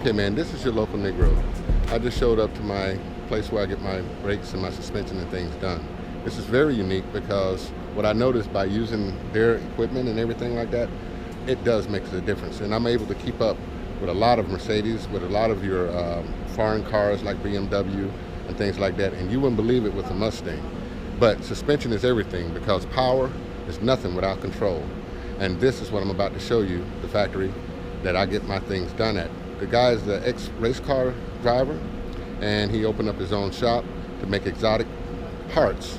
Okay, man, this is your local Negro. I just showed up to my place where I get my brakes and my suspension and things done. This is very unique because what I noticed by using their equipment and everything like that, it does make a difference. And I'm able to keep up with a lot of Mercedes, with a lot of your foreign cars like BMW and things like that. And you wouldn't believe it with a Mustang. But suspension is everything because power is nothing without control. And this is what I'm about to show you, the factory that I get my things done at. The guy is the ex-race car driver, and he opened up his own shop to make exotic parts,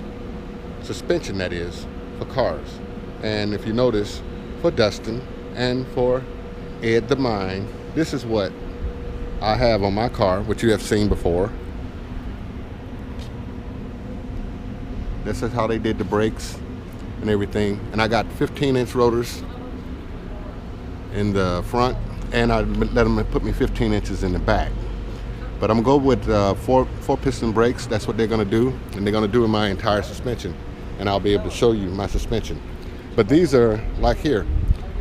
suspension that is, for cars. And if you notice, for Dustin and for Ed the Mine, this is what I have on my car, which you have seen before. This is how they did the brakes and everything. And I got 15-inch rotors in the front, and I let them put me 15 inches in the back. But I'm going to go with four piston brakes. That's what they're going to do, and they're going to do in my entire suspension, and I'll be able to show you my suspension. But these are like here,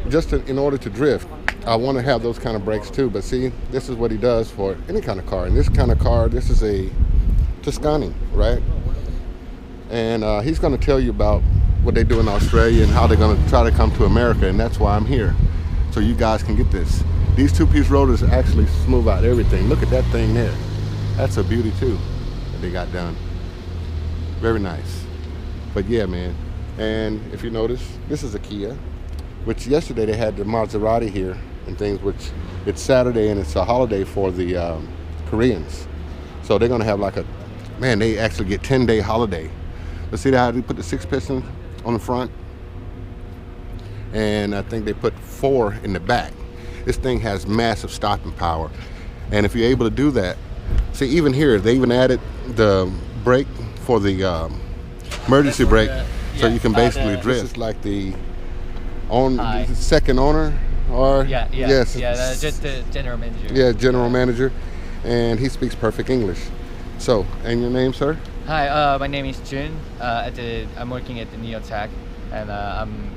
just in order to drift. I want to have those kind of brakes too, but see, this is what he does for any kind of car. And this kind of car, this is a Tuscany, right? And he's going to tell you about what they do in Australia and how they're going to try to come to America, and that's why I'm here, so you guys can get this. These two-piece rotors actually smooth out everything. Look at that thing there. That's a beauty too that they got done. Very nice. But yeah, man. And if you notice, this is a Kia, which yesterday they had the Maserati here and things, which it's Saturday and it's a holiday for the Koreans. So they're gonna have like they actually get 10-day holiday. But see how they put the 6-piston on the front? And I think they put 4 in the back. This thing has massive stopping power. And if you're able to do that, see, even here, they even added the brake for the emergency brake, so you can basically drift. This is like the second owner, or just the general manager. Yeah, general manager, and he speaks perfect English. So, and your name, sir? Hi, my name is Jun. I'm working at the Neotech, and I'm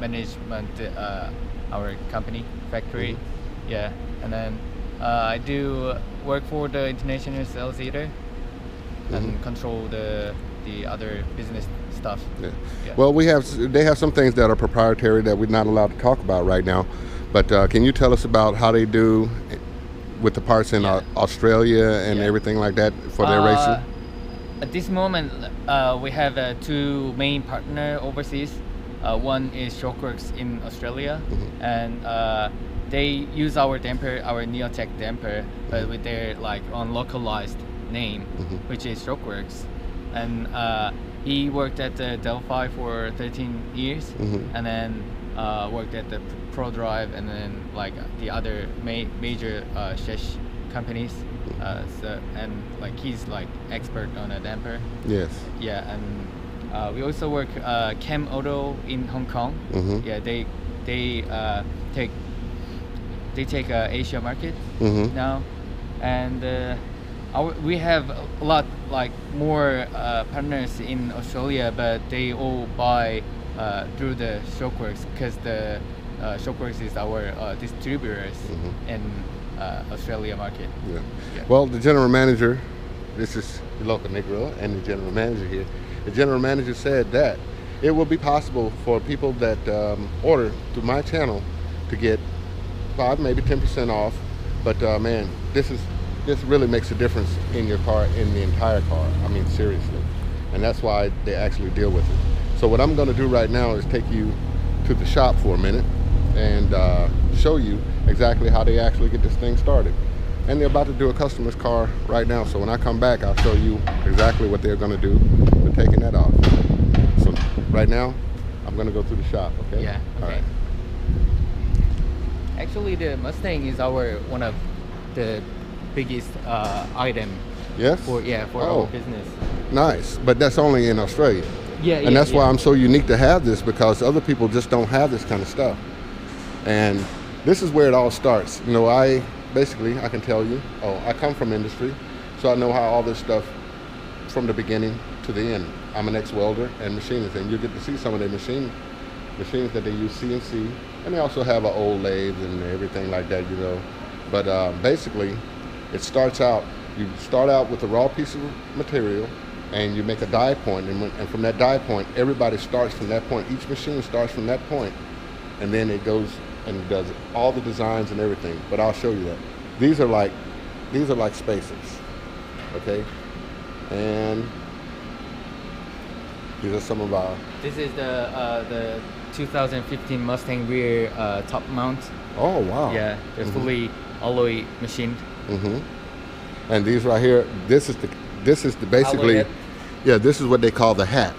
management our company factory. Mm-hmm. Yeah, and then I do work for the international sales leader and control the other business stuff. Yeah. Well, they have some things that are proprietary that we're not allowed to talk about right now. But can you tell us about how they do with the parts in Australia and everything like that for their racing? At this moment, we have 2 main partner overseas. One is Shockworks in Australia, and they use our damper, our Neotech damper, but with their own localized name, which is Shockworks. And he worked at the Delphi for 13 years, and then worked at the ProDrive, and then the other major shesh companies. He's expert on a damper. Yes. Yeah, and we also work Chem Auto in Hong Kong. Yeah, they take Asia market now, and we have a lot more partners in Australia, but they all buy through the Shockworks, because the Shockworks is our distributors in Australia market. Yeah. Well, the general manager, this is the local Negro, and the general manager here. The general manager said that it will be possible for people that order through my channel to get 5, maybe 10% off. But man, this really makes a difference in your car, in the entire car. I mean, seriously. And that's why they actually deal with it. So what I'm going to do right now is take you to the shop for a minute and show you exactly how they actually get this thing started. And they're about to do a customer's car right now. So when I come back, I'll show you exactly what they're going to do for taking that off. So right now, I'm going to go through the shop, okay? Yeah, okay. All right. Actually, the Mustang is one of the biggest item. Yes? For our business. Nice, but that's only in Australia. And that's why I'm so unique to have this, because other people just don't have this kind of stuff. And this is where it all starts. You know, I can tell you, I come from industry, so I know how all this stuff from the beginning to the end. I'm an ex-welder and machinist, and you get to see some of their machines that they use CNC, and they also have an old lathe and everything like that, you know. But basically, it starts out. You start out with a raw piece of material, and you make a die point, and from that die point, everybody starts from that point. Each machine starts from that point, and then it goes and does all the designs and everything. But I'll show you that. These are like spacers, okay? And these are some of our. This is the 2015 Mustang rear top mount. Oh wow! Yeah, they're fully alloy machined. And these right here, this is the basically, Alloy head. yeah, this is what they call the hat.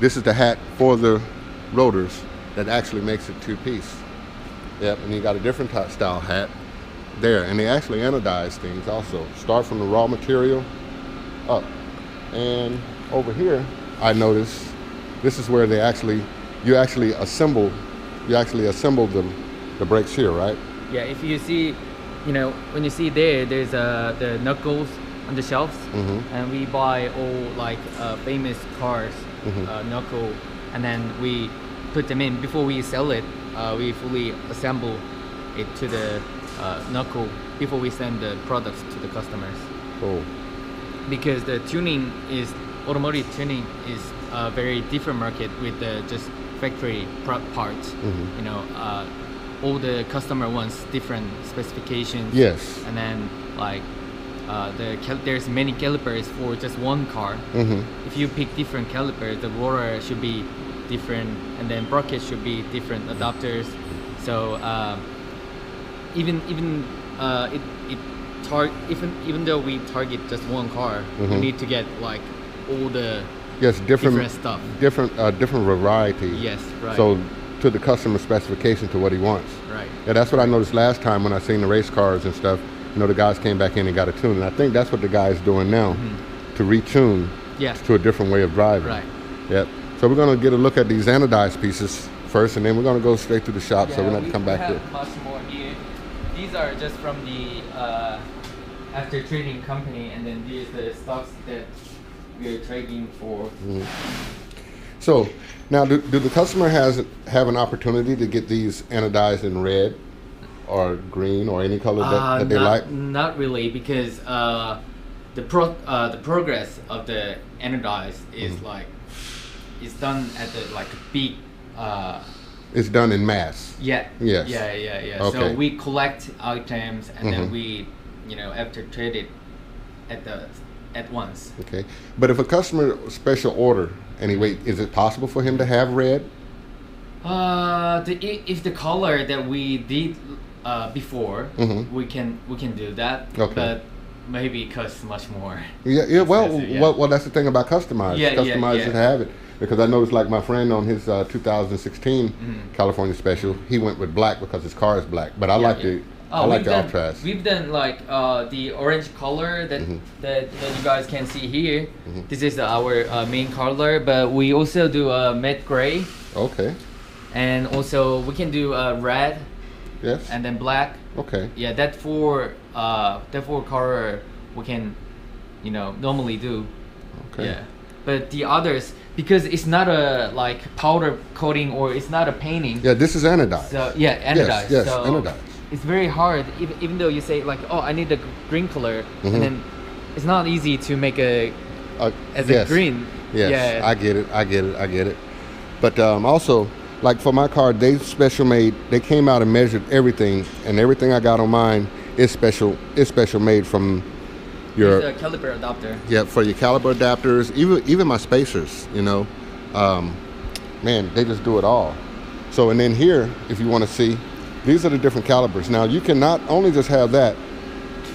This is the hat for the rotors that actually makes it two-piece. Yep, and you got a different style hat there, and they actually anodize things also. Start from the raw material up, and over here, I noticed this is where you actually assemble the brakes here, right? Yeah, if you see, when you see there's the knuckles on the shelves, and we buy all like famous cars knuckle, and then we put them in. Before we sell it, we fully assemble it to the knuckle before we send the products to the customers. Oh. Because the automotive tuning is a very different market with the just factory parts. All the customer wants different specifications. Yes. And then like there's many calipers for just one car. If you pick different calipers, the rotor should be different, and then brackets should be different adapters. So even though we target just one car, we need to get like all the different stuff, different variety. Yes, right. So to the customer specification to what he wants. Right. Yeah, that's what I noticed last time when I seen the race cars and stuff. The guys came back in and got a tune, and I think that's what the guy is doing now, to retune to a different way of driving. Right. Yep. So we're going to get a look at these anodized pieces first, and then we're going to go straight to the shop. So we're going to come back to to it. Much more here. These are just from the after trading company, and then these are the stocks that we are trading for. So now, do the customer have an opportunity to get these anodized in red or green or any color that they like? Not really, because the progress of the anodized is it's done at the big. It's done in mass. Yeah. Yes. Yeah. Okay. So we collect items, and then we, after trade it at once. Okay. But if a customer special order anyway, is it possible for him to have red? If the color that we did before, we can do that. Okay. But maybe it costs much more. Yeah. Well, that's the thing about customized. Customized should have it. Because I noticed, like my friend on his 2016 California special, he went with black because his car is black. But I like the off-trash. We've done like the orange color that you guys can see here. This is our main color, but we also do matte gray. Okay. And also we can do red. Yes. And then black. Okay. Yeah, that four color we can, normally do. Okay. Yeah. But the others, because it's not a powder coating or it's not a painting. Yeah, this is anodized. So anodized. Yes, so anodized. It's very hard, even though you say I need a green color, and then it's not easy to make a green. Yes, yeah. I get it. But also, like for my car, they came out and measured everything, and everything I got on mine is special made from your caliper adapter. Yeah, for your caliper adapters, even my spacers, man, they just do it all. So, and then here, if you want to see, these are the different calibers. Now, you can not only just have that,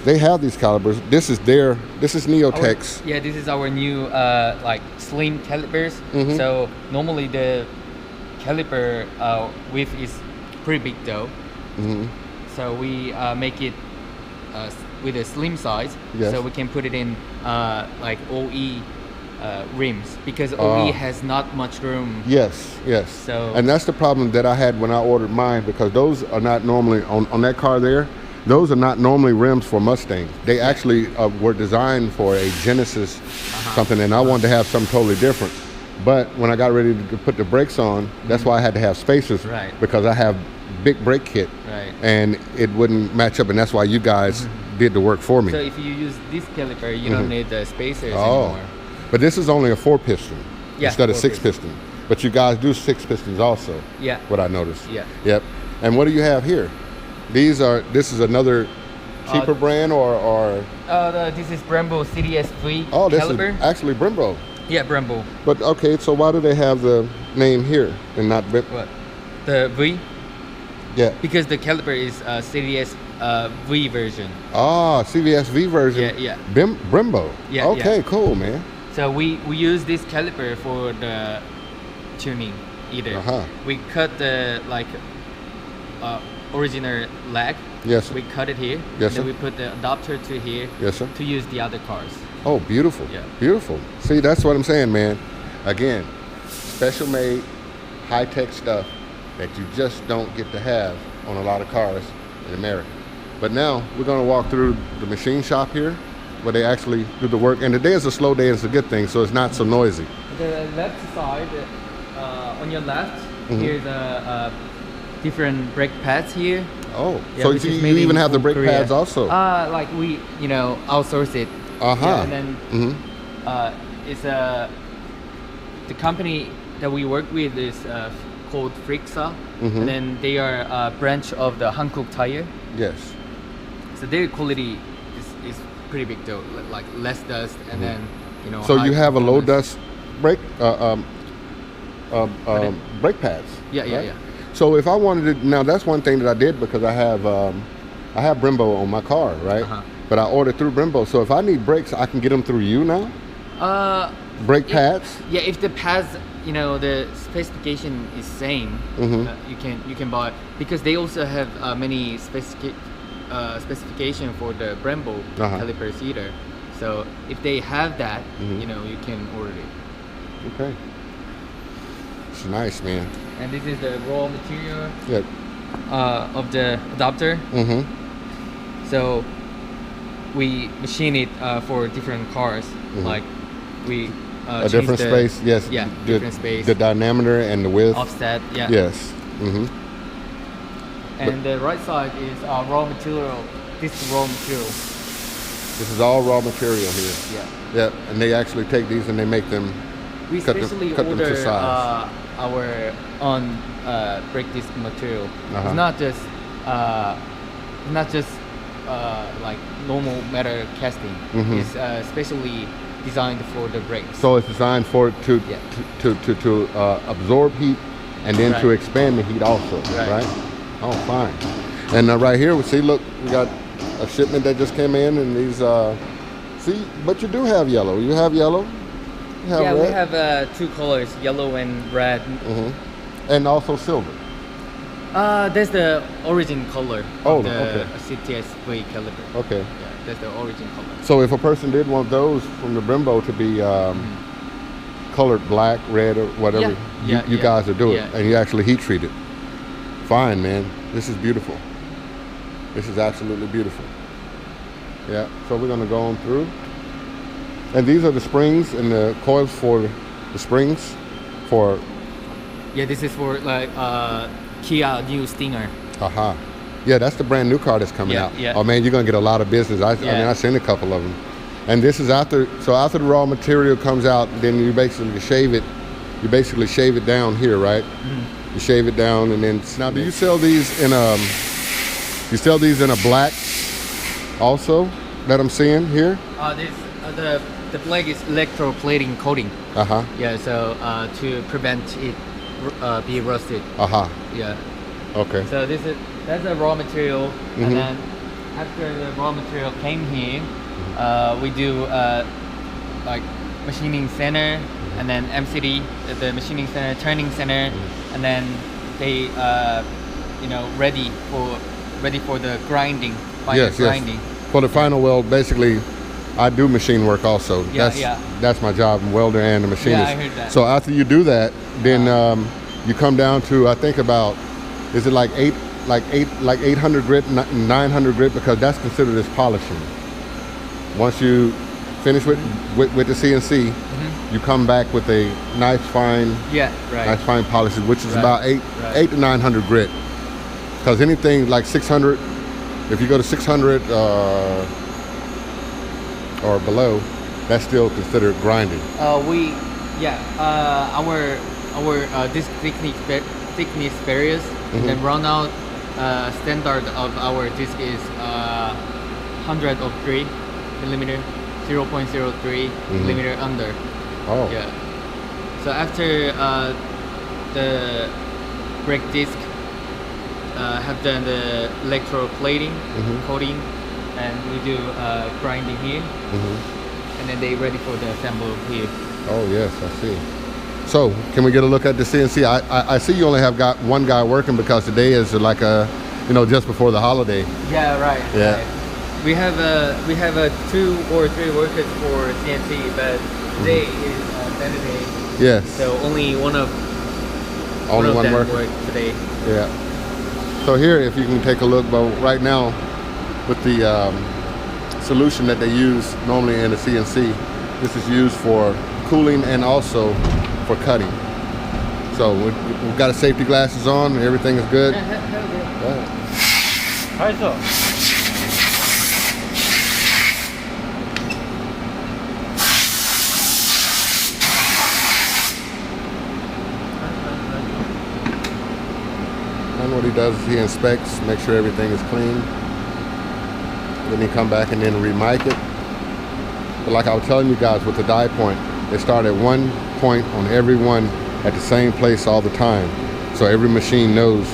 they have these calibers. This is Neotech's. This is our new slim calipers. So normally the caliper width is pretty big though. So we make it with a slim size, so we can put it in OE rims, because OE has not much room. Yes. So, and that's the problem that I had when I ordered mine, because those are not normally on that car there. Those are not normally rims for Mustangs. They actually were designed for a Genesis something, and I wanted to have something totally different. But when I got ready to put the brakes on, that's why I had to have spacers, right? Because I have big brake kit, Right. and it wouldn't match up, and that's why you guys did the work for me. So if you use this caliper, you don't need the spacers Oh, anymore. but this is only a 4-piston Yeah, instead of 4 6-piston. But you guys do 6 pistons also. Yeah. What I noticed. Yeah. Yep. And what do you have here? This is another cheaper brand or This is Brembo CDS3 oh, this caliper. is actually Brembo. Yeah, Brembo. But okay, so why do they have the name here and not What? The V? Yeah. Because the caliper is CDS V version. Ah, CVSV version. Yeah. Brembo. Yeah, Okay, yeah. cool, man. So we use this caliper for the tuning either. Uh-huh. We cut the original lag. Yes, sir. We cut it here. Yes, Then sir. we put the adapter to here Yes, sir. to use the other cars. Oh, beautiful. Yeah. Beautiful. See, that's what I'm saying, man. Again, special made, high-tech stuff that you just don't get to have on a lot of cars in America. But now we're going to walk through the machine shop here where they actually do the work. And today is a slow day, and it's a good thing, so it's not so noisy. The left side, on your left, Mm-hmm. here's a different brake pads here. Oh, Yeah, so which is you made even in have the brake Korea. pads also. Like we, outsource it. Uh-huh. Yeah, and then Mm-hmm. it's the company that we work with is called Frixa, Mhm. and then they are a branch of the Hankook Tire. Yes. So their quality is pretty big though, like less dust, and then So high you have a low performance. dust brake brake pads. Yeah, yeah, right? yeah. So if I wanted to, now that's one thing that I did because I have Brembo on my car, right? Uh-huh. But I ordered through Brembo. So if I need brakes, I can get them through you now. Brake pads. Yeah, if the pads, the specification is same, Mhm. you can buy, because they also have many specification for the Brembo Uh-huh. calipers either. So if they have that, Mhm. you can order it. Okay. It's nice, man. And this is the raw material Yeah. of the adapter. Mm-hmm. So we machine it for different cars. Mhm. Like we A change different the- space. Yes. Yeah, The, different space. The diameter and the width. Offset. Yeah. Yes. Mm-hmm. And the right side is raw material. This is raw material. This is all raw material here. Yeah. Yeah, and they actually take these and they make them. We Cut them- specially cut them to order size. our own brake disc material. Uh-huh. It's not just like normal metal casting. Mhm. It's specially designed for the brakes. So it's designed for it to Yeah. to absorb heat and then to Right. expand the heat also, Right. right? Oh, fine. And right here, we see. Look, we got a shipment that just came in, and these. See, but you do have yellow. You have yellow. You have Yeah, red. we have two colors, yellow and red. Mhm. And also silver. There's the origin color Oh, of the okay. CTS-V caliper. Okay. Yeah, that's the origin color. So if a person did want those from the Brembo to be colored black, red, or whatever, Yeah. you guys will do it, Yeah. and you actually heat treat it. Fine, man. This is beautiful. This is absolutely beautiful. Yeah. So we're gonna go on through, and these are the springs and the coils for the springs for. Yeah, this is for like Kia new Stinger. Aha. Yeah, that's the brand new car that's coming Yeah, out. yeah. Oh man, you're gonna get a lot of business. I mean, Yeah. I've seen a couple of them. And this is after the raw material comes out, then you basically shave it. You basically shave it down here, right? Mm-hmm. You shave it down, and then now do you sell these in a? You sell these in a black, also that I'm seeing here. The black is electroplating coating. Uh huh. Yeah, so to prevent it be rusted. Aha. Yeah. Okay. So that's the raw material, Mhm. and then after the raw material came here, we do like machining center, and then MCD, the machining center, turning center, and then they ready for the grinding, final Yes. grinding. For the final weld, basically, I do machine work also. Yeah, that's yeah. that's my job, I'm welder and a machinist. I heard that. So after you do that, then you come down to, I think about, is it like 800 grit, 900 grit, because that's considered as polishing. Once you finish with the CNC, you come back with a nice fine Yeah, right. nice fine polish, which is Right, about right. 8 to 900 grit. Because anything like 600, if you go to 600 or below, that's still considered grinding. Our disc thickness varies. Mm-hmm. The runout standard of our disc is 103 millimeter, 0.03 millimeter under. Oh. Yeah. So after the brake disc have done the electroplating coating, and we do grinding here, and then they ready for the assembly here. Oh yes, I see. So can we get a look at the CNC? I see you only have got one guy working because today is like a, just before the holiday. Yeah, right. Yeah. Right. We have 2 or 3 workers for CNC, but today is Saturday. Yes. So only one of Only one them worker. work today. Yeah. So here, if you can take a look, but right now, with the solution that they use normally in the CNC, this is used for cooling and also for cutting. So we've got the safety glasses on. Everything is good. And what he does is he inspects, make sure everything is clean. Then he come back and then remic it. But like I was telling you guys with the die point, they start at one point on every one at the same place all the time. So every machine knows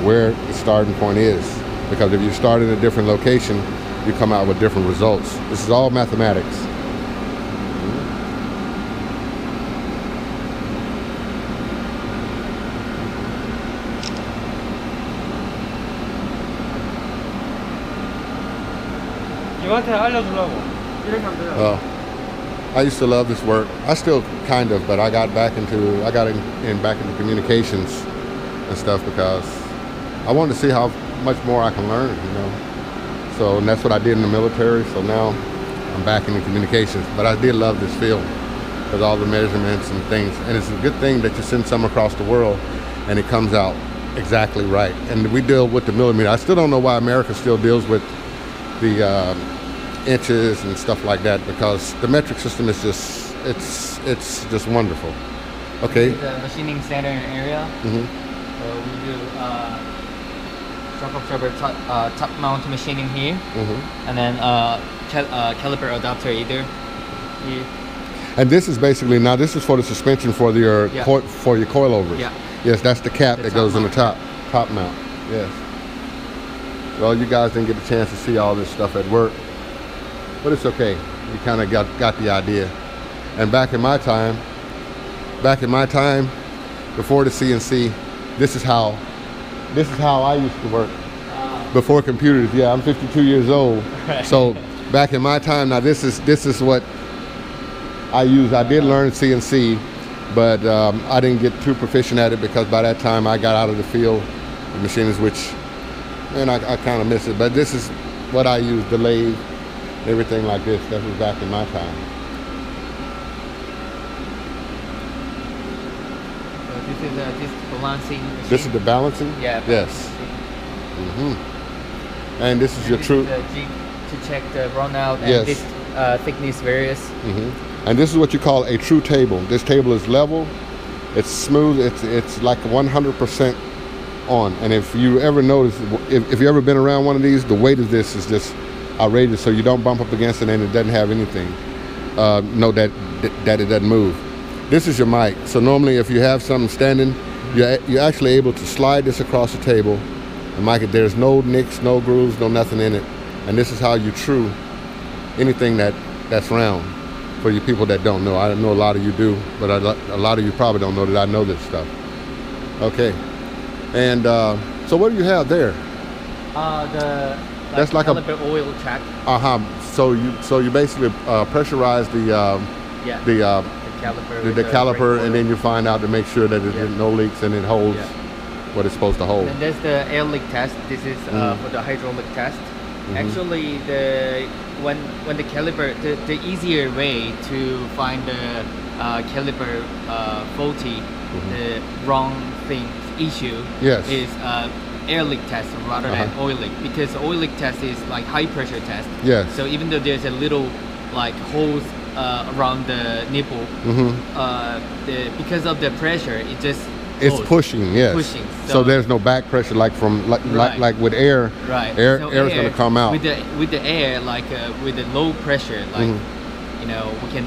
where the starting point is. Because if you start in a different location, you come out with different results. This is all mathematics. 님한테 알려주려고 이렇게 하면 돼요. I used to love this work. I still kind of, but I got back into communications and stuff because I wanted to see how much more I can learn, So, and that's what I did in the military. So now I'm back into communications. But I did love this field because all the measurements and things. And it's a good thing that you send some across the world and it comes out exactly right. And we deal with the millimeter. I still don't know why America still deals with the inches and stuff like that, because the metric system is just it's just wonderful. Okay. The machining center area. So we do shock absorber top mount machining here, and then caliper adapter either here. And this is basically, now this is for the suspension for your for your coilovers. Yeah. Yes, that's the cap The that top goes in the mount. top mount. Yes. Well, you guys didn't get a chance to see all this stuff at work, but it's okay. You kind of got the idea. And back in my time, before the CNC, this is how I used to work. Before computers. Yeah, I'm 52 years old. Right. So back in my time, now this is what I use. I did learn CNC, but I didn't get too proficient at it because by that time I got out of the field of machines, which, man, I kind of miss it. But this is what I use, the lathe, everything like this. That was back in my time. So this is disc balancing machine. This is the balancing? Yeah. Yes. And this is your this true. is the jig to check the runout and Yes. disc thickness varies. And this is what you call a true table. This table is level, it's smooth, it's like 100% on. And if you ever notice, if you ever been around one of these, the weight of this is just outrageous. So you don't bump up against it and it doesn't have anything. Know that it doesn't move. This is your mic. So normally if you have something standing, you're actually able to slide this across the table and mic it. There's no nicks, no grooves, no nothing in it. And this is how you true anything that's round. For you people that don't know, I know a lot of you do, but a lot of you probably don't know that I know this stuff. Okay, and so what do you have there? That's like a caliper oil check. So you basically pressurize the Caliper. the with caliper, brake and then you find out to make sure that there's no leaks and it holds what it's supposed to hold. And there's the air leak test. This is for the hydraulic test. Actually, when the caliper, the easier way to find the caliper faulty, the wrong thing issue Yes. is air leak test rather than oil leak, because oil leak test is like high pressure test. Yes. So even though there's a little like holes around the nipple, because of the pressure, it just It's goes. pushing, yes. Pushing. So there's no back pressure like from like with air. Right. Air So is going to come out. with the air, like with the low pressure, like you know, we can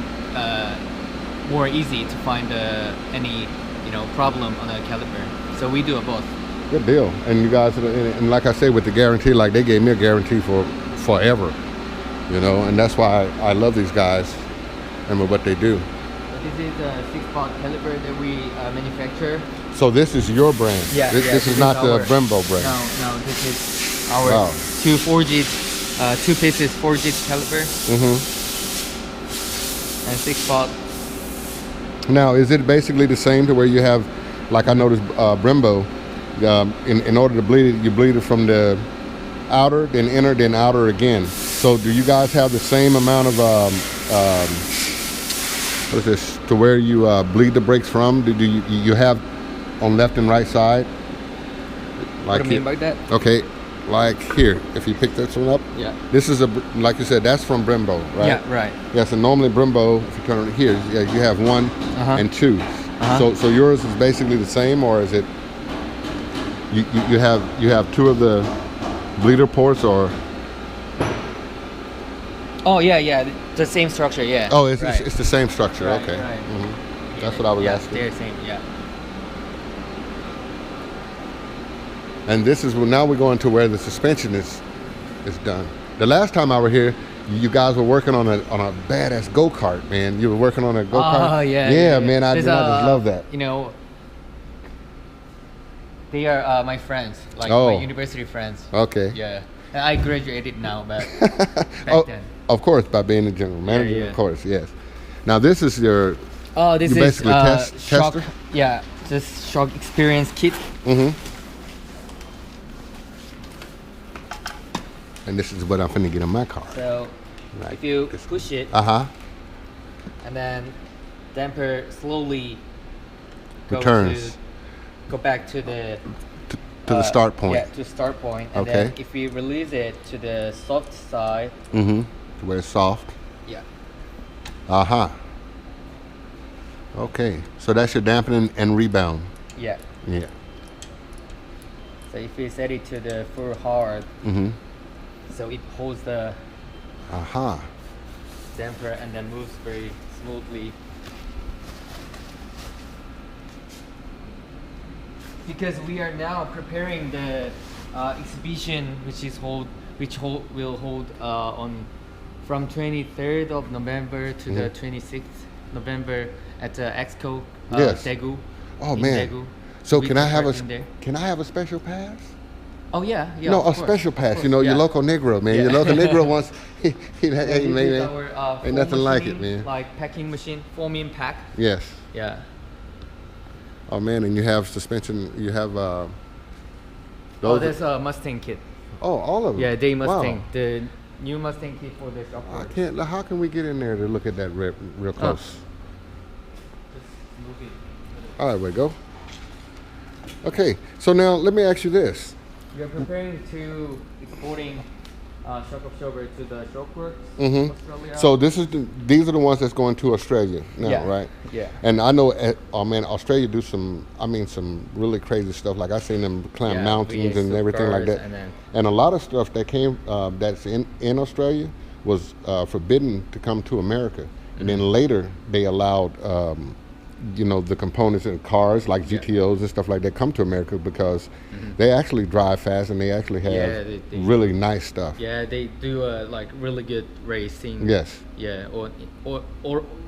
more easy to find any problem on a caliper. So we do both. Good deal. And you guys, and like I say, with the guarantee, like they gave me a guarantee for forever, and that's why I love these guys and what they do. This is a 6-pot caliper that we manufacture. So this is your brand. Yeah. This is not the Brembo brand. No, this is our two pieces 4G caliper. And 6-pot. Now, is it basically the same to where you have, like I noticed, Brembo, in order to bleed it, you bleed it from the outer, then inner, then outer again. So do you guys have the same amount of, what is this, to where you bleed the brakes from? Do you have on left and right side? What do you mean by that? Okay, like here, if you pick this one up. Yeah. This is like you said, that's from Brembo, right? Yeah, right. Yeah, so normally Brembo, if you turn it here, you have 1 and 2. So yours is basically the same, or is it you have 2 of the bleeder ports, or? Oh yeah, the same structure, yeah. Oh, it's the same structure. Right, Okay. right. That's what I was asking. They're the same, yeah. And this is now we're going to where the suspension is done. The last time I were here, you guys were working on a badass go-kart, man. You were working on a go-kart. Oh yeah. Yeah, man. I just love that. They are my friends, like my university friends. Okay. Yeah. And I graduated now, but back then. Of course, by being the general manager, Yeah. of course, yes. Now this is your. This you is basically shock. tester. Yeah, just shock experience kit. And this is what I'm finna get in my car. So if you push it, and then damper slowly returns. Go back to the to the start point. Yeah, to start point. And then if we release it to the soft side. To where it's soft. Yeah. Okay, so that's your dampening and rebound. Yeah. Yeah. So if we set it to the full hard, so it holds the damper and then moves very smoothly. Because we are now preparing the exhibition, which will hold on from 23rd of November to the 26th November at the Expo Daegu. Oh man! Daegu. So can I have a special pass? Oh yeah. No, a special pass. Your local Negro, man. Your local Negro wants. Hey man, ain't nothing like it, man. Like packing machine, foaming pack. Yes. Yeah. Oh man, and you have suspension. You have. There's a Mustang kit. Oh, all of them. Yeah, they Mustang. Wow. The new Mustang kit for the shop. I can't. How can we get in there to look at that real close? Just look it. All right, we go. Okay, so now let me ask you this. You're preparing to exporting shock absorber to the Shockworks, Australia. So these are the ones that's going to Australia now, right? Yeah. And I know, Australia do some really crazy stuff. Like I seen them climb mountains and everything like that. And a lot of stuff that came that's in Australia was forbidden to come to America. And then later they allowed the components in cars like GTOs and stuff like that come to America because they actually drive fast and they actually have really nice stuff. Yeah, they do like really good racing. Yes. Yeah, or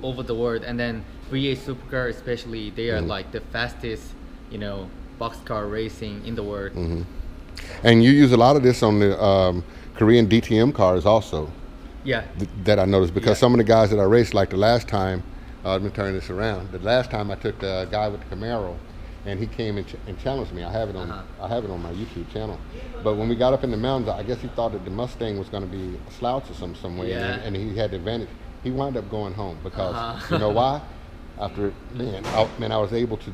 over the world, and then V8 supercar especially, they are like the fastest, boxcar racing in the world. And you use a lot of this on the Korean DTM cars also. Yeah. That I noticed because some of the guys that I raced, like the last time. Let me turn this around. The last time I took the guy with the Camaro, and he came and challenged me. I have it on my YouTube channel. But when we got up in the mountains, I guess he thought that the Mustang was going to be a slouch or some way, and he had the advantage. He wound up going home because you know why? after man, I was able to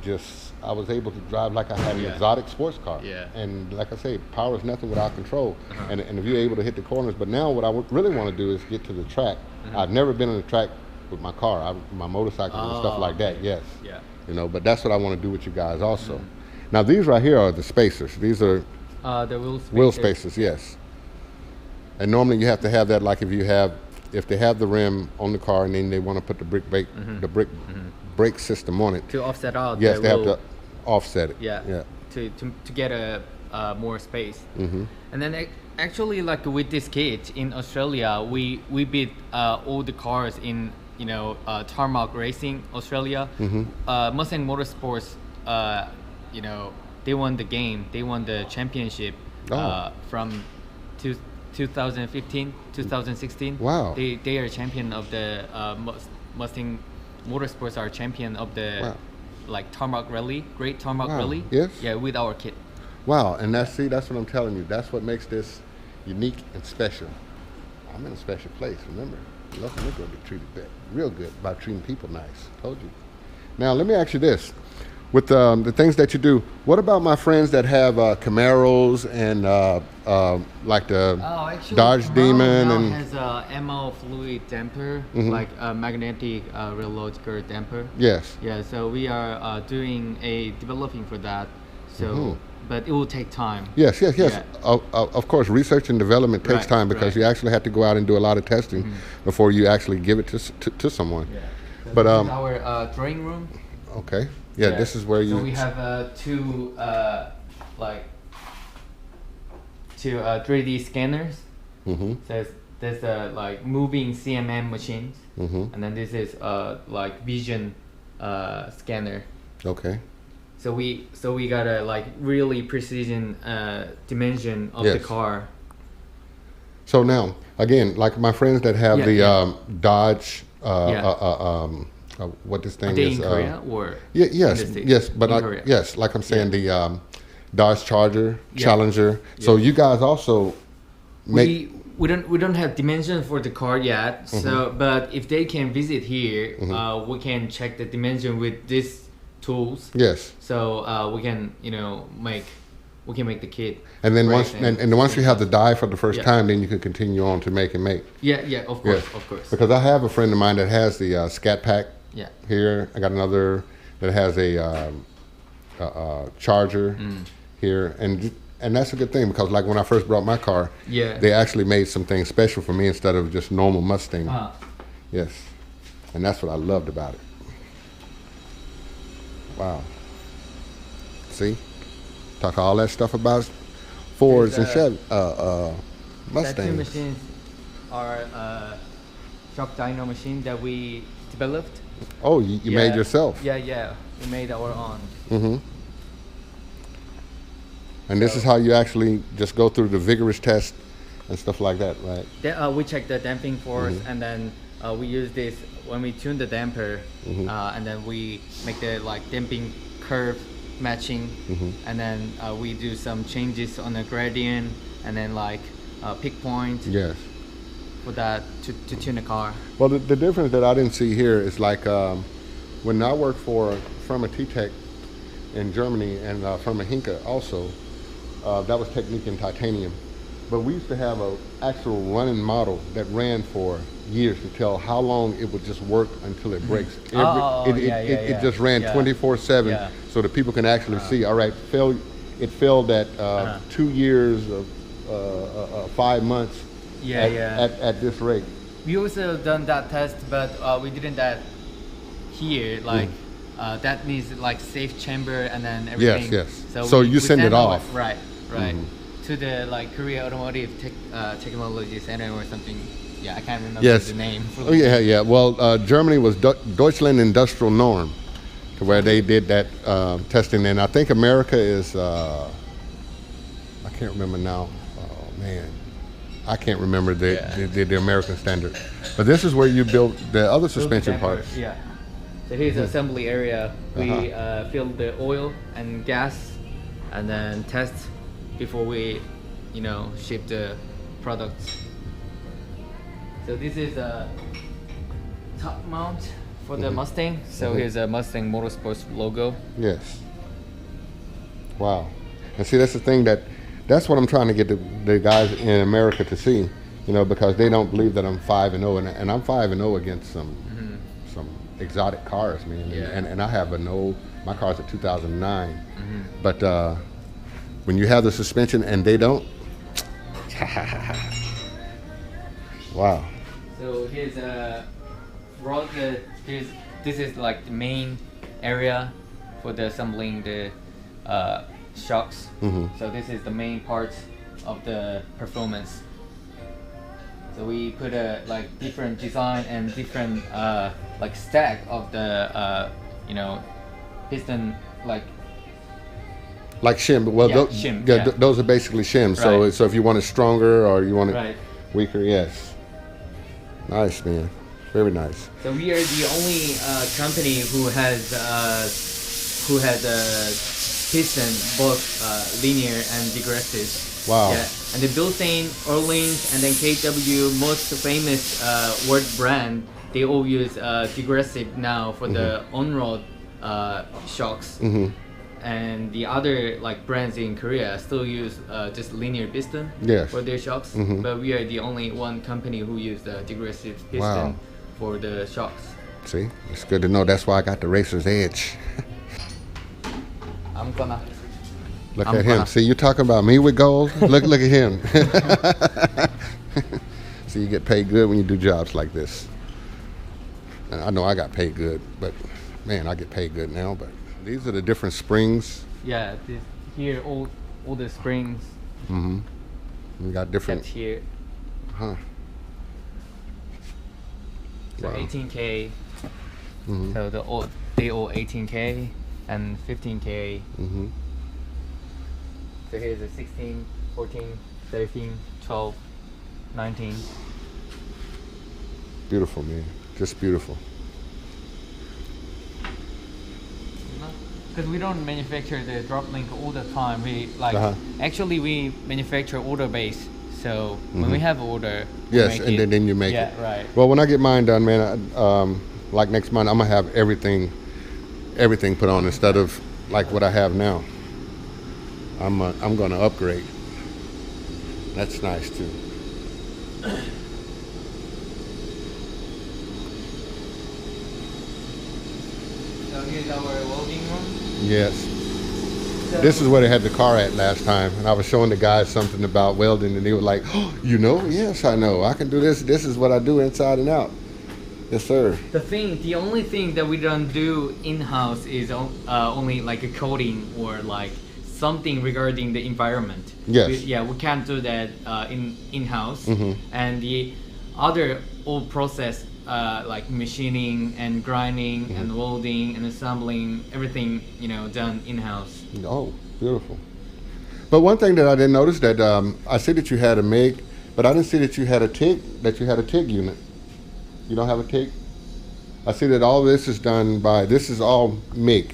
drive like I had an Yeah. exotic sports car. Yeah. And like I say, power is nothing without control. And if you're able to hit the corners, but now what I really want to do is get to the track. I've never been on the track with my car, my motorcycle and stuff like that. Yes. Yeah. You know, but that's what I want to do with you guys also. Now these right here are the spacers. These are The wheel spacers, yes. And normally you have to have that, like if they have the rim on the car and then they want to put the brake system on it. to offset out. Yes, the they have wheel. to offset it. Yeah. Yeah. To get a more space. And then actually, like with this kit in Australia, we beat all the cars in Tarmac Racing Australia. Mustang Motorsports, they won the game. They won the championship from 2015, 2016. Wow. They are champion of the Mustang Motorsports are champion of the like Tarmac Rally, Great Tarmac Wow. Rally. Yes. Yeah, with our kit. Wow, and that's what I'm telling you. That's what makes this unique and special. I'm in a special place, remember? We're going to get treated real good by treating people nice. Told you. Now, let me ask you this. With the things that you do, what about my friends that have Camaros and like the Dodge Camaro Demon now and has a MO fluid damper, like a magnetic rheological damper. yes, Yeah, so we are developing for that. So, but it will take time. yes. Yeah. Of course, research and development takes Right, time because right. you actually have to go out and do a lot of testing before you actually give it to someone. Yeah. So But this is our drawing room. okay, yeah, this is where you. So we have two 3D scanners. Mm-hmm. So there's like moving CMM machines, and then this is like vision scanner. Okay. So we got a like really precision dimension of the Yes. car. So now, again, like my friends that have Yeah, the yeah. Dodge, Yeah. what this thing Are they is. in Korea or? Yes, in the States? yes, but In Korea. yes, like I'm saying, the Dodge Charger, Yeah. Challenger. So you guys also make. We don't have dimension for the car yet. So but if they can visit here, we can check the dimension with these tools. Yes. So we can make the kit. And then right, once you have the die for the first Yeah. time, then you can continue on to make and make. Yeah, of course, Yes. of course. Because I have a friend of mine that has the Scat Pack Yeah. here. I got another that has a Charger here, and that's a good thing because like when I first brought my car, Yeah. they actually made something special for me instead of just normal Mustang. Yes, and that's what I loved about it. Wow. See, talk all that stuff about Fords and There's, Chevy, That two Mustangs. machines are shock dyno machine that we developed. Oh, you made yourself. Yeah. We made our own. Mm-hmm. And this is how you actually just go through the vigorous test and stuff like that, right? Then, we check the damping force, and then we use this when we tune the damper, and then we make the like damping curve matching, and then we do some changes on the gradient, and then like pick point Yes. for that to tune the car. Well, the difference that I didn't see here is like when I worked for Firma T-Tech in Germany and Firma Hinka also, that was Technique in titanium. But we used to have an actual running model that ran for years to tell how long it would just work until it breaks. It just ran 24/7 Yeah. so that people can actually see, all right, it failed at 2 years of 5 months at this rate. We also done that test, but we didn't that here. Like that needs like safe chamber and then everything. Yes. So you send it over- off. Right. To the like Korea Automotive Technology Center or something. Yeah, I can't remember Yes. the name. Oh yeah. Well, Germany was Deutschland Industrial Norm, to where they did that testing, and I think America is. I can't remember now. Oh man, I can't remember the American standard. But this is where you build the other suspension parts. Yeah. So here's the assembly area. We fill the oil and gas, and then test before we, ship the products. So this is a top mount for the Mustang. So here's a Mustang Motorsports logo. Yes. Wow. And see, that's the thing that's what I'm trying to get the guys in America to see, you know, because they don't believe that I'm 5-0, and I'm 5-0 against some exotic cars, man. Yeah. And I have my car's a 2009, but when you have the suspension and they don't, wow. So here's this is like the main area for the assembling the shocks. So this is the main part of the performance. So we put a like different design and different like stack of the you know, piston like shim. Well, Yeah, shim, yeah. those are basically shims. Right. So if you want it stronger or you want it right. weaker, yes. Nice, man. Very nice. So we are the only company who has piston both linear and digressive. Wow. Yeah, and the Bilstein, Orleans, and then KW, most famous world brand, they all use digressive now for the on-road shocks. And the other like brands in Korea still use just linear piston Yes. for their shocks. But we are the only one company who use the digressive piston Wow. for the shocks. See, it's good to know. That's why I got the racer's edge. I'm gonna. Look I'm at him. gonna- See, you talking about me with gold? Look at him. See, you get paid good when you do jobs like this. And I know I got paid good, but man, I get paid good now. But these are the different springs. Yeah, here all the springs We got different. kept here. Huh. So Wow. 18K. So they all 18K and 15K. So here's a 16, 14, 13, 12, 19. Beautiful, man. Just beautiful. Because we don't manufacture the drop link all the time. We like actually we manufacture order base. So when we have order, we Yes, make and it. then you make Yeah, it. right. Well, when I get mine done, man, like next month, I'm gonna have everything put on instead of like what I have now. I'm gonna upgrade. That's nice too. So here's our welding room. Yes. So This is where they had the car at last time, and I was showing the guys something about welding, and they were like, "Oh, you know? Yes, I know. I can do this. This is what I do inside and out." Yes, sir. the only thing that we don't do in-house is only like a coating or like something regarding the environment. Yes. We can't do that in-house. And the other all process like machining and grinding and welding and assembling, everything, you know, done in-house. Oh, beautiful. But one thing that I didn't notice that I see that you had a MIG, but I didn't see that you had a TIG. That you had a TIG unit. You don't have a TIG? I see that all this is done by. This is all MIG.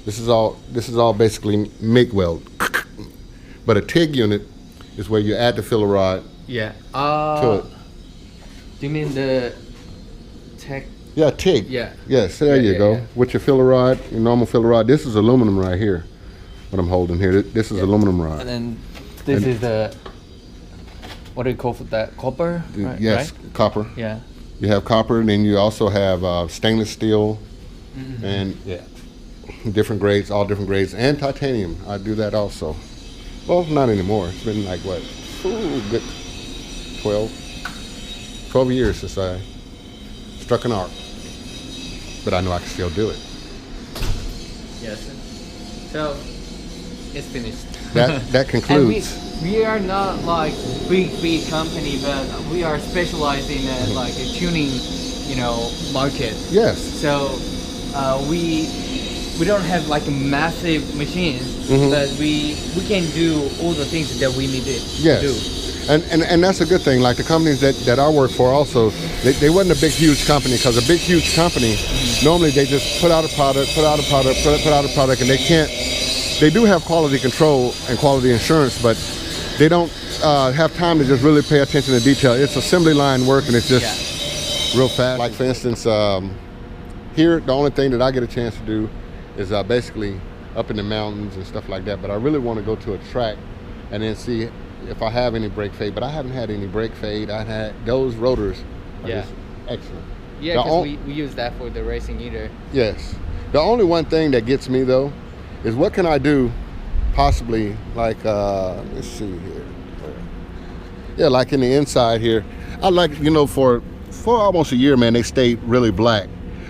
This is all basically MIG weld. But a TIG unit is where you add the filler rod Yeah. to it. Do you mean the tech? Yeah, TIG. Yeah. Yes, there Yeah, you yeah, go. yeah. With your filler rod, your normal filler rod. This is aluminum right here. What I'm holding here. This is aluminum rod. And then this is the, what do you call that? Copper? Right, Yes, right? copper. Yeah. You have copper, and then you also have stainless steel, and different grades, all different grades, and titanium. I do that also. Well, not anymore. It's been like what, good 12 years since I struck an arc. But I know I can still do it. Yes. So it's finished. That concludes. And we are not like big company, but we are specialized in like a tuning, you know, market. Yes. So we don't have like massive machines, but we can do all the things that we need to do. And that's a good thing. Like the companies that I work for also, they wasn't a big, huge company, because a big, huge company, normally they just put out a product, and they do have quality control and quality insurance, but they don't have time to just really pay attention to detail. It's assembly line work, and it's just real fast. Like for instance, here, the only thing that I get a chance to do is basically up in the mountains and stuff like that. But I really want to go to a track and then see if I have any brake fade. But I haven't had any brake fade. I had those rotors are just excellent. Yeah, because we use that for the racing either. Yes. The only one thing that gets me though is what can I do possibly like let's see here. Yeah, like in the inside here. I like, you know, for almost a year, man, they stayed really black.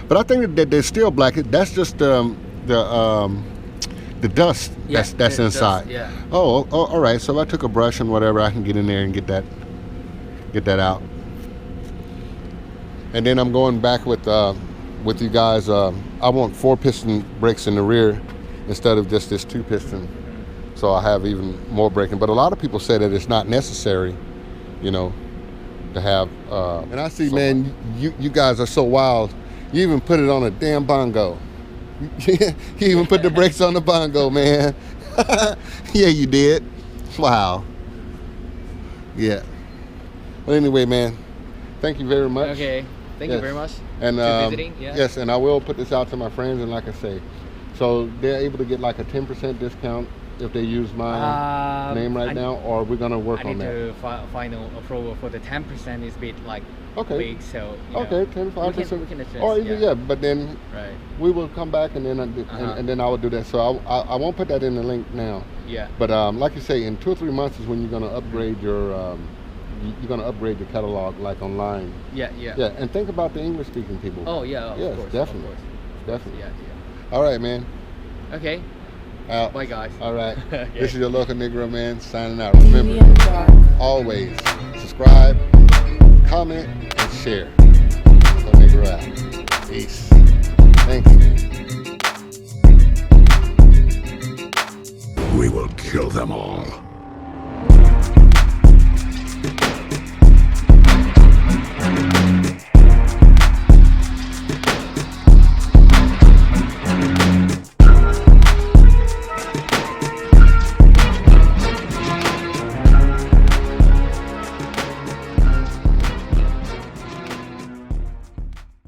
But I think that they're still black. That's just the dust that's inside. Dust, yeah. Oh, all right. So if I took a brush and whatever, I can get in there and get that out. And then I'm going back with you guys. I want 4-piston brakes in the rear instead of just this 2-piston. So I have even more braking. But a lot of people say that it's not necessary, you know, to have. And I see, man, you guys are so wild. You even put it on a damn bongo. You even put the brakes on the bongo, man. Yeah, you did. Wow. Yeah. Well, anyway, man, thank you very much. Okay. Thank you very much. And for visiting. Yeah. Yes, and I will put this out to my friends. And like I say, so they're able to get like a 10% discount if they use my name right now, or we're gonna work on that. I need to final approval for the 10% is a bit like big, so okay, 10-5%. We can adjust, or even, but then we will come back and then and then I will do that. So I won't put that in the link now. Yeah. But like you say, in 2 or 3 months is when you're gonna upgrade your catalog like online. Yeah. And think about the English speaking people. Oh yeah. Yes, of course, definitely. Definitely. Yeah. All right, man. Okay. Out. Bye, guys. All right. Okay. This is your local Negro man signing out. Remember, always subscribe, comment, and share. Local Negro out. Peace. Thank you. We will kill them all.